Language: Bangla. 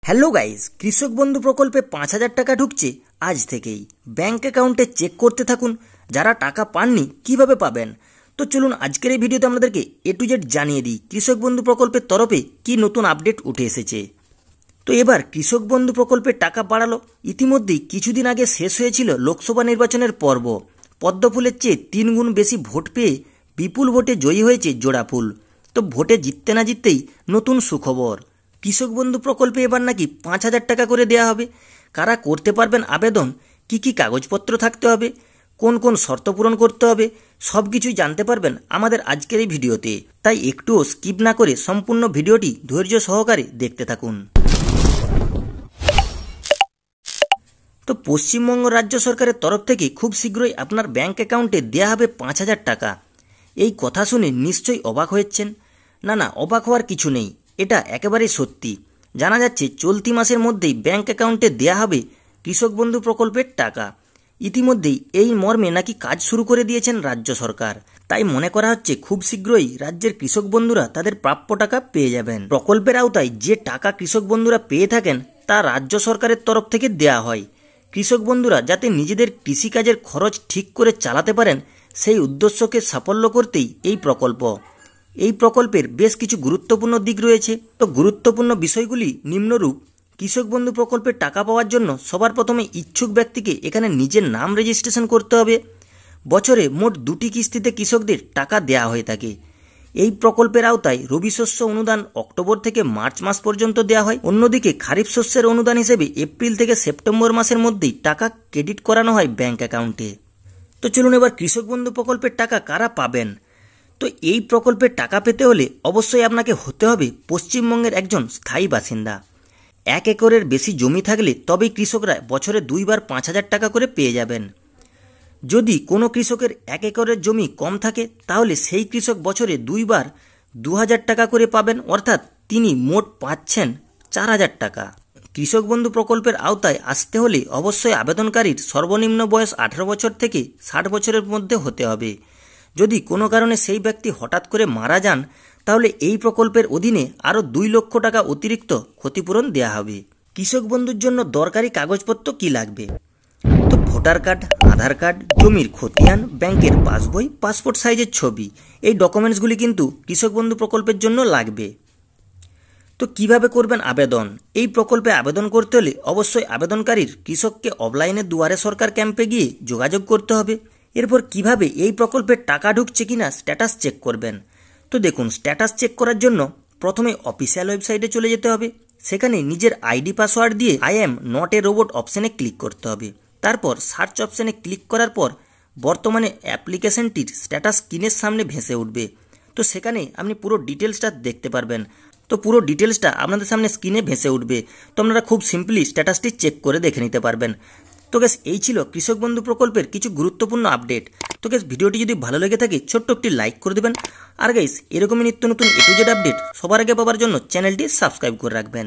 হ্যালো গাইস, কৃষক বন্ধু প্রকল্পে ৫,০০০ টাকা ঢুকছে আজ থেকেই। ব্যাংক অ্যাকাউন্টে চেক করতে থাকুন। যারা টাকা পাননি কিভাবে পাবেন, তো চলুন আজকের এই ভিডিওতে আপনাদেরকে A to Z জানিয়ে দিই কৃষক বন্ধু প্রকল্পের তরফে কি নতুন আপডেট উঠে এসেছে। তো এবার কৃষক বন্ধু প্রকল্পের টাকা বাড়ালো। ইতিমধ্যেই কিছুদিন আগে শেষ হয়েছিল লোকসভা নির্বাচনের পর্ব। পদ্মফুলের চেয়ে ৩ গুণ বেশি ভোট পেয়ে বিপুল ভোটে জয়ী হয়েছে জোড়াফুল। তো ভোটে জিততে না জিততেই নতুন সুখবর, কৃষক বন্ধু প্রকল্পে এবার নাকি ৫,০০০ টাকা করে দেওয়া হবে। কারা করতে পারবেন আবেদন, কি কি কাগজপত্র থাকতে হবে, কোন কোন শর্ত পূরণ করতে হবে, সব কিছুই জানতে পারবেন আমাদের আজকের এই ভিডিওতে। তাই একটুও স্কিপ না করে সম্পূর্ণ ভিডিওটি ধৈর্য সহকারে দেখতে থাকুন। তো পশ্চিমবঙ্গ রাজ্য সরকারের তরফ থেকে খুব শীঘ্রই আপনার ব্যাংক অ্যাকাউন্টে দেওয়া হবে ৫,০০০ টাকা। এই কথা শুনে নিশ্চয়ই অবাক হয়েছেন। না, অবাক হওয়ার কিছু নেই, এটা একেবারেই সত্যি। জানা যাচ্ছে চলতি মাসের মধ্যেই ব্যাংক অ্যাকাউন্টে দেয়া হবে কৃষক বন্ধু প্রকল্পের টাকা। ইতিমধ্যেই এই মর্মে নাকি কাজ শুরু করে দিয়েছেন রাজ্য সরকার। তাই মনে করা হচ্ছে খুব শীঘ্রই রাজ্যের কৃষক বন্ধুরা তাদের প্রাপ্য টাকা পেয়ে যাবেন। প্রকল্পের আওতায় যে টাকা কৃষক বন্ধুরা পেয়ে থাকেন তা রাজ্য সরকারের তরফ থেকে দেয়া হয়। কৃষক বন্ধুরা যাতে নিজেদের কৃষিকাজের খরচ ঠিক করে চালাতে পারেন, সেই উদ্দেশ্যকে সাফল্য করতেই এই প্রকল্প। এই প্রকল্পের বেশ কিছু গুরুত্বপূর্ণ দিক রয়েছে। তো গুরুত্বপূর্ণ বিষয়গুলি নিম্নরূপ। কৃষক বন্ধু প্রকল্পের টাকা পাওয়ার জন্য সবার প্রথমে ইচ্ছুক ব্যক্তিকে এখানে নিজের নাম রেজিস্ট্রেশন করতে হবে। বছরে মোট 2টি কিস্তিতে কৃষকদের টাকা দেওয়া হয়ে থাকে। এই প্রকল্পের আওতায় রবি শস্য অনুদান অক্টোবর থেকে মার্চ মাস পর্যন্ত দেওয়া হয়। অন্যদিকে খারিফ শস্যের অনুদান হিসেবে এপ্রিল থেকে সেপ্টেম্বর মাসের মধ্যেই টাকা ক্রেডিট করানো হয় ব্যাংক অ্যাকাউন্টে। তো চলুন এবার কৃষক বন্ধু প্রকল্পের টাকা কারা পাবেন। তো এই প্রকল্পের টাকা পেতে হলে অবশ্যই আপনাকে হতে হবে পশ্চিমবঙ্গের একজন স্থায়ী বাসিন্দা। 1 একরের বেশি জমি থাকলে তবেই কৃষকরা বছরে 2বার ৫,০০০ টাকা করে পেয়ে যাবেন। যদি কোনো কৃষকের 1 একরের জমি কম থাকে তাহলে সেই কৃষক বছরে 2বার 2,০০০ টাকা করে পাবেন, অর্থাৎ তিনি মোট পাচ্ছেন 4,০০০ টাকা। কৃষক বন্ধু প্রকল্পের আওতায় আসতে হলে অবশ্যই আবেদনকারীর সর্বনিম্ন বয়স 18 বছর থেকে 60 বছরের মধ্যে হতে হবে। যদি কোনো কারণে সেই ব্যক্তি হঠাৎ করে মারা যান তাহলে এই প্রকল্পের অধীনে আরও 2 লক্ষ টাকা অতিরিক্ত ক্ষতিপূরণ দেওয়া হবে। কৃষক বন্ধুর জন্য দরকারি কাগজপত্র কি লাগবে? তো ভোটার কার্ড, আধার কার্ড, জমির খতিয়ান, ব্যাংকের পাসবই, পাসপোর্ট সাইজের ছবি, এই ডকুমেন্টসগুলি কিন্তু কৃষক বন্ধু প্রকল্পের জন্য লাগবে। তো কিভাবে করবেন আবেদন? এই প্রকল্পে আবেদন করতে হলে অবশ্যই আবেদনকারীর কৃষককে অফলাইনে দুয়ারে সরকার ক্যাম্পে গিয়ে যোগাযোগ করতে হবে। এরপর কিভাবে এই প্রকল্পের টাকা ঢুকছে কিনা স্ট্যাটাস চেক করবেন। তো দেখুন, স্ট্যাটাস চেক করার জন্য প্রথমে অফিসিয়াল ওয়েবসাইটে চলে যেতে হবে। সেখানে নিজের আইডি পাসওয়ার্ড দিয়ে I am not a robot অপশানে ক্লিক করতে হবে। তারপর সার্চ অপশানে ক্লিক করার পর বর্তমানে অ্যাপ্লিকেশনটির স্ট্যাটাস স্ক্রিনের সামনে ভেসে উঠবে। তো সেখানে আপনি পুরো ডিটেলসটা দেখতে পারবেন। তো পুরো ডিটেলসটা আপনাদের সামনে স্ক্রিনে ভেসে উঠবে। তো আপনারা খুব সিম্পলি স্ট্যাটাসটি চেক করে দেখে নিতে পারবেন। তো গ্যাস, এই ছিল কৃষক বন্ধু প্রকল্পের কিছু গুরুত্বপূর্ণ আপডেট। তো গ্যাস, ভিডিওটি যদি ভালো লেগে থাকে ছোট্ট একটি লাইক করে দেবেন। আর গাইস, এরকমই নিত্য নতুন A to Z আপডেট সবার আগে পাওয়ার জন্য চ্যানেলটি সাবস্ক্রাইব করে রাখবেন।